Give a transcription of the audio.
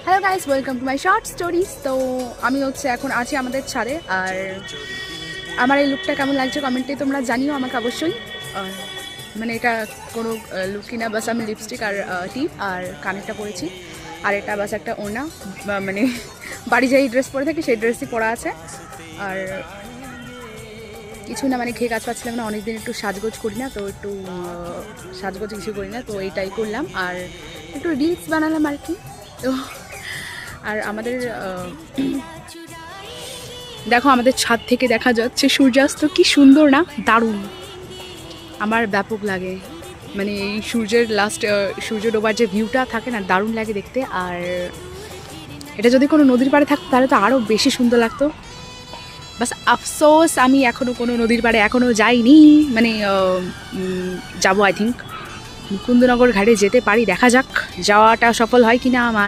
Hello guys, welcome to my short stories. তো আমি হচ্ছে এখন আছি আমাদের ছাদে। আর আমার এই লুকটা কেমন লাগছে কমেন্টে তোমরা জানিও আমাকে অবশ্যই। মানে এটা কোনো লুকই না, বাস আমি লিপস্টিক আর টিপ আর কানেরটা পরেছি, আর এটা বাস একটা ওড়না, মানে বাড়ি যাই ড্রেস পরে থাকি সেই ড্রেসই পরা আছে। আর কিছু না, মানে খেয়ে কাজ পাচ্ছিলাম না, অনেকদিন একটু সাজগোজ করি না, তো একটু সাজগোজ কিছু করি না, তো এইটাই করলাম আর একটু রিলস বানালাম আর কি। তো আর আমাদের দেখো আমাদের ছাদ থেকে দেখা যাচ্ছে সূর্যাস্ত, কি সুন্দর না, দারুণ, আমার ব্যাপক লাগে। মানে এই সূর্যের সূর্য ডোবার যে ভিউটা থাকে না, দারুণ লাগে দেখতে। আর এটা যদি কোনো নদীর পাড়ে থাকতো তাহলে তো আরও বেশি সুন্দর লাগতো। বাস আফসোস আমি এখনও কোনো নদীর পাড়ে এখনও যাইনি, মানে যাবো আই থিঙ্ক মুকুন্দনগর ঘাটে যেতে পারি, দেখা যাক যাওয়াটা সফল হয় কি না আমার।